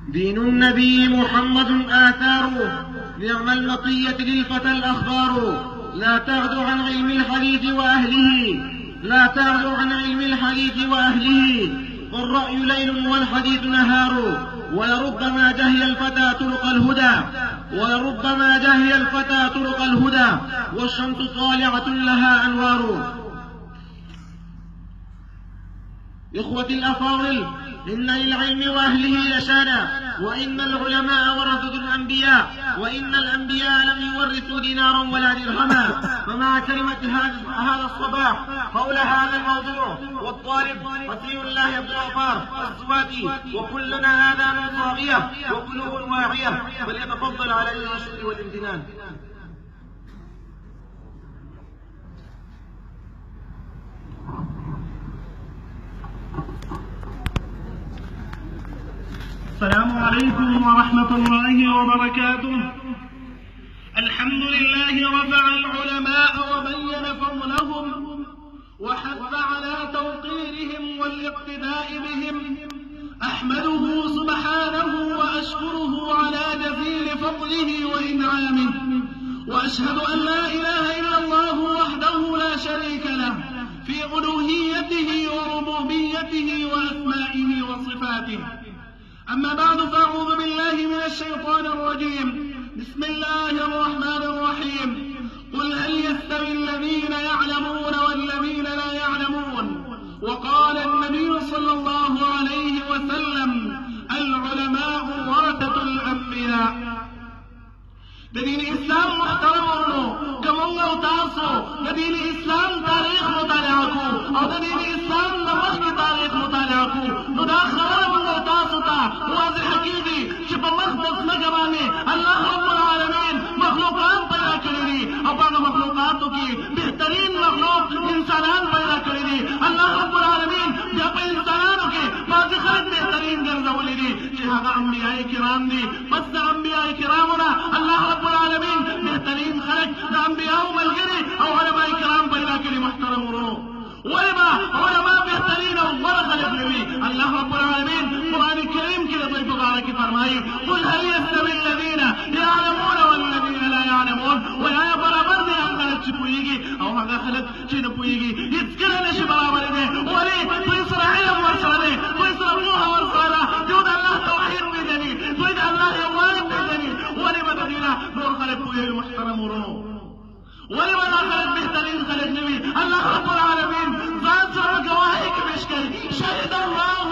دين النبي محمد آثاره، نعم المطية للفتى الأخبار. لا تغدو عن علم الحديث وأهله، لا تغدو عن علم الحديث وأهله، فالرأي ليل والحديث نهار. ولربما جهل الفتى طرق الهدى، ولربما جهل الفتى طرق الهدى، والشمس طالعة لها أنوار. إخوتي الأفاضل، إن للعلم وأهله لشانا، وإن العلماء ورثة الأنبياء، وإن الأنبياء لم يورثوا دينارا ولا درهما. فمع كلمة هذا الصباح حول هذا الموضوع، والطالب وصي الله الضعفاء الصواتي، وكلنا آذان صاغية وقلوب واعية، فليتفضل علينا الشكر والامتنان. السلام عليكم ورحمة الله وبركاته. الحمد لله رفع العلماء وبين فضلهم، وحث على توقيرهم والاقتداء بهم. أحمده سبحانه وأشكره على جزيل فضله وإنعامه، وأشهد أن لا إله إلا الله وحده لا شريك له في ألوهيته وربوبيته وأسمائه وصفاته. أما بعد، فأعوذ بالله من الشيطان الرجيم. بسم الله الرحمن الرحيم. قل هل يستوي الذين يعلمون والذين لا يعلمون؟ وقال النبي صلى الله عليه وسلم: العلماء ورثة الأنبياء. دين الإسلام محترم كما الله تاسو دين الإسلام تاريخ مطالعكو أو دين الإسلام نمخ تاريخ مطالعكو ندا خبر الله تاسو تا واضح حقيقي شب مخدس مجمعني الله رب العالمين مخلوقات پیدا کردی او باندې مخلوقاتو کې بهترین مخلوق انسانان پیدا کړی. الله رب العالمین بیا په انسانانو کې بعض خلک بهترین ګرځولي دي چې هغه انبیاء کرام دي. پس د انبیاء کرامونه الله رب العالمین بهترین خلک د انبیاء ملګري او علماء کرام پیدا کړي. محترم ورونو، ولما علماء بهترین او غوره خلک نوي. الله رب العالمین قرآن کریم کې د دوی په باره کې فرمایي: قل هل يستوي الذين يعلمون والذين لا يعلمون؟ ویا برابر دي هغه خلک چې پوهېږي او هغه خلک چې نه پوهېږي؟ هېڅکله نشي برابر دی. ولې؟ دوی سره علم ورسره دی، دوی سره پوهه ورسره ده، دوی د الله توحید پېژني، دوی د الله یووالی پېژني. ولې به د دوی نه نور خلک پوهېږي؟ محترم ورونو، ولې به دا خلک بهترین خلک نه وي؟ الله رب العالمین ځان سره ګواهي کې پېښ کوي: شهد الله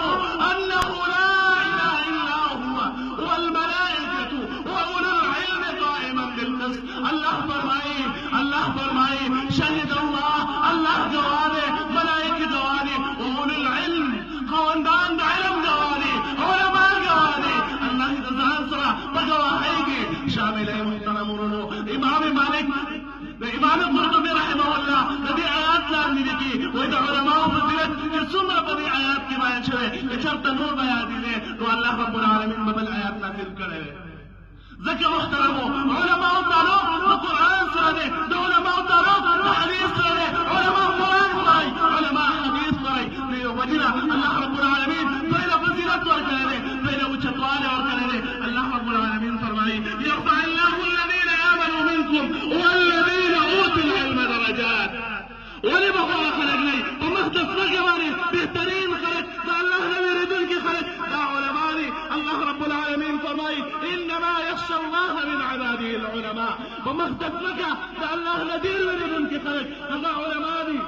انه لا اله الا هو والملائکة واولو العلم قائما بالقسط. الله فرمایي شهد الله، الله گواه دی، ملائکه گواه دي، واولو العلم خاوندان د علم گواه دي، علما گواه دي. الله د ځان سره په ګواهۍ کې شامل دی. محترم ورونو، امام مالک د امام قرطبي رحمه الله د دې آیات لاندې لیکي، وایي د علماو فضیلت چې څومره په دې آیات کې بیان شوی، که چېرته نور بیان دی نو الله رب العالمین به بل آیات نازل کړی دی. ځکه محترمو، علماو تعلق د قرآن سره دی، د علماو تعلق د حدیث سره دی. علما قرآن وایي، علما حدیث وایي. د یو وجې نه الله رب العالمین دوی له فضیلت ورکړی دی، دوی له اوچتوالی ورکړی دی. الله رب العالمین فرمایي: يرفع الله الذين آمنوا منكم والذين اوتوا العلم درجات. ولې به غوره خلک نه وي؟ په مخ د ځمکې باندې بهترین خلک، د الله نه وېرېدونکي خلک دا علما دي. الله رب العالمین فرمایي: انما يخشى الله من عباده العلماء. په مخ د ځمکه د الله نه ډېر وېرېدونکي خلک هغه علما دي.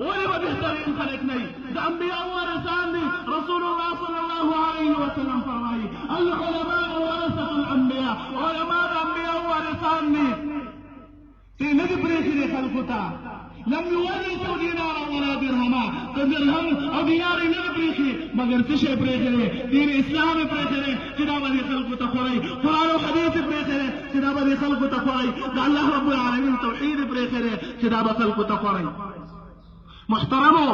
ولې به بهترین خلک نه وي؟ د انبیاء وارثان دي. رسول الله صلی الله علیه وسلم فرمایي: العلماء ورثة الانبیاء. علما د انبیاء وارثان دي چې نه دي پرېښي خلکو ته. لم يورثوا دينارا ولا درهما. درهم او دینار نه دي پرېښي، مګر څه شی پرېښی دی؟ دین اسلام یې پرېښی دی چې دا به دې خلکو ته خورئ. قرآن او حدیث یې پرېښی دی چې دا به دې خلکو ته خورئ. د الله رب العالمین توحید یې پرېښی دی چې دا به خلکو ته خورئ. محترمو،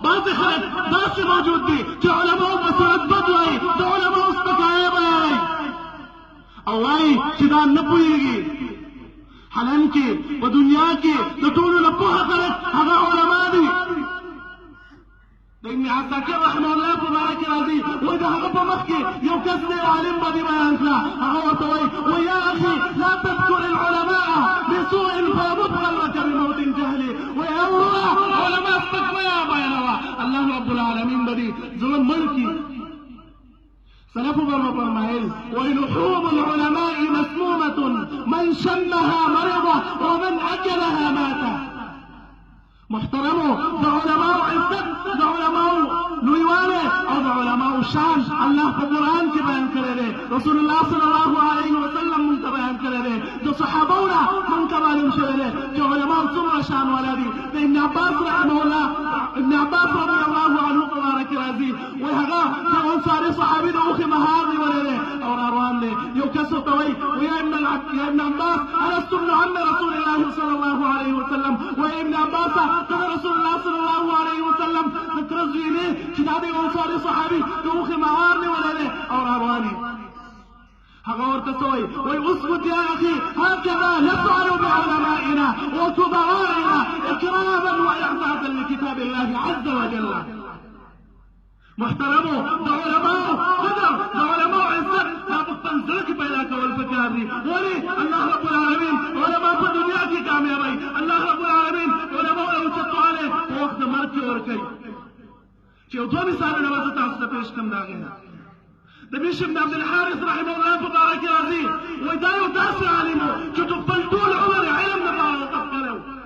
بعض خلک داسې موجود دي چې علماو په صورت بد وایي، د علماو سپکاوی بیانوي او وایي چې دا نه پوهېږي. حالانکه په دنیا کې د ټولو نه پوهه خلک هغه علما دي. د ابن عساکر رحمه الله په باره مبارک راځي وای د هغه په مخ کې یو کس دی عالم باندې بیان کړه هغه ورته وای ویا اخي لا تذكر العلماء بسوء فيموت قلبك بموت الجهل ويا الله علماء استقبلا بیانوا الله رب العالمین بدی ظلم ملکی سلف برما فرمائل ولحوم العلماء مسمومة من شمها مرضة ومن أكلها مات محترمو د علماء عزت د علماء لویواله او د علماء شان الله په قرآن کې بیان کړی دی رسول الله صلی الله علیه وسلم موږ ته بیان کړی دی د صحابهونو موږ ته معلوم شوی دی چې علماء څومره شان والا دي د ابن عباس رحمه الله ابن عباس رضی الله عنه مبارک راځي وایي هغه د انصاري صحابي د اوښې مهار نیولی دی او را روان دی یو کس ورته وایي یا ابن عباس الست ابن عم رسول الله صلی الله علیه وسلم وایي ابن عباس قال رسول الله صلى الله عليه وسلم ترزيني كتابي انصاري صحابي دوخي معارني ولا ليه او رواني هغه ورته سوي وای اسكت يا اخي هكذا نفعل بعلمائنا وكبرائنا اكراما واعزازا لكتاب الله عز وجل محترمو د علماء قدر د علماء عزت دا په خپل زړه کې پیدا کول پکار دي ولې الله رب العالمین علماء په دنیا کې کامیابی الله رب العالمین علماء له اوچتواله په وخت د مرګ کې ورکوي چې یو دوه مثالونه به زه تاسو ته پېښ کړم د هغې نه د بشر بن عبد الحارث رحمه الله په باره کې راځي وایي دا یو داسې عالم و چې خپل ټول عمر علم دپاره وقف کړی و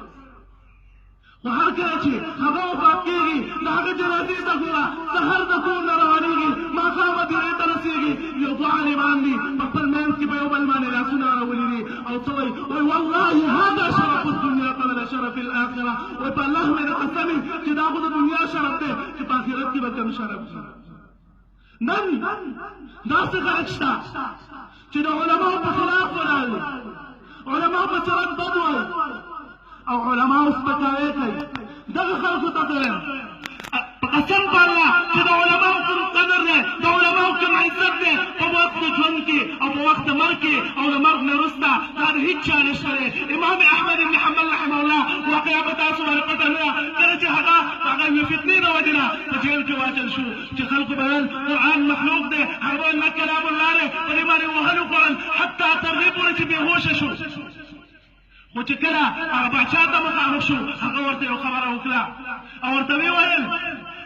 خو هر کله چې هغه وفات کېږي د هغه جنازې ته ګوره سهار د کور نه روانېږي ماښامه درې ته رسېږي یو دوه عالمان دي په خپل منځ کې به یو بل باندې لاسونه اړولي دي او څه وایي وایي والله هذا شرف الدنيا قبل شرف الاخره وایي په الله مې د قسم چې دا خو د دنیا شرف دی چې په آخرت کې به کوم شرف شي نن داسې خلک شته چې د علماو په خلاف ولاړ دي علماو په چرت بد وایي او علماء سپکاوی کوي دغه خلکو ته وایم په قسم په الله چې د علماو کوم قدر دی د علماو کوم عزت دی په وخت د ژوند کې او په وخت د مرګ کې او د مرګ نه وروسته دا د هېڅ چا نشته دی امام احمد بن حنبل رحمه الله واقعه به تاسو باندې پته نه ده کله چې هغه یوې فتنې د وجې نه په جیل کې واچل شو چې خلکو به ویل قرآن مخلوق دی هغه ویل نه کلام الله دی په دې باندې وهلو خوړل حتی تر دې پورې چې بېهوشه شو خو چې کله هغه باچا ته مخامخ شو هغه ورته یو خبره وکړه او ورته ویې ویل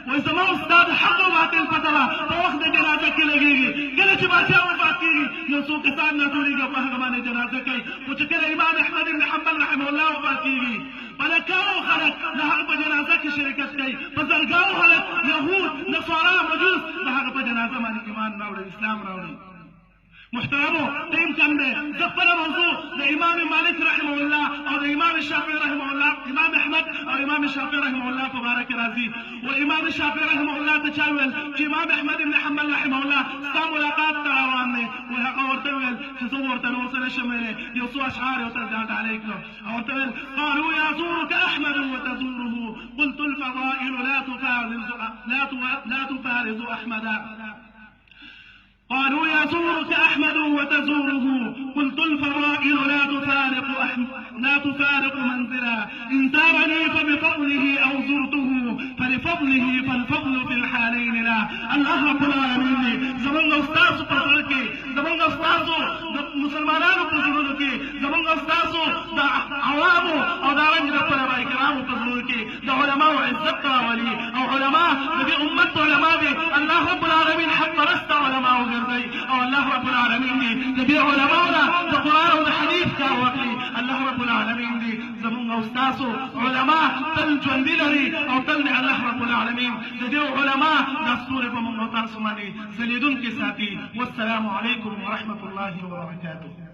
وایي زما استاد حق او باطل پته وه په وخت د جنازه کې لګېږي کله چې باچا وفات کېږي یو څو کسان راټولېږي او په هغه باندې جنازه کوي خو چې کله امام احمد بن حنبل رحمه الله وفات کېږي په لکاو خلک د هغه په جنازه کې شرکت کوي په زرګاو خلک یهود نصارا مجوس د هغه په جنازه باندې ایمان راوړي اسلام راوړي محترمو دیم کم ده زخبر موضوع ده امام مالک رحمه الله او ده امام الشافعي رحمه الله امام احمد او امام الشافعي رحمه الله فبارك رازي وامام الشافعي رحمه الله تشاول چې امام احمد بن حنبل رحمه الله ستا ملاقات ته روان دی وهغه ورته ویل چې زه ورته نو سره شمېلې یو څو اشعار ورته ځان علیک او ورته ویل قالوا يزورك احمد وتزوره قلت الفضائل لا تفارز احمدا قالوا يزورك أحمد وتزوره قلت الفضائل لا تفارق منزلا إن زارني فبفضله أو زرته فلفضله فالفضل في الحالين لا الله رب العالمين زمان أستاذ بزرگي زمان أستاذ مسلمانانو بزرگي زمان أستاذ دا عوامو أو دا رنج رب الكرامو بزرگي دا علماء عزت ولي أو علماء نبي أمت علماء دي الله رب العالمين حتى رست علماء او الله رب العالمين دي نبي علماءنا د قرآن او د حديث کار وکړي الله رب العالمين دي زمونږ او ستاسو علماء تل ژوندي لري او تل الله رب العالمين د دې علماء د ستوري په موږ تاسو باندې ځلېدونکي ساتي والسلام علیکم ورحمة الله وبرکاته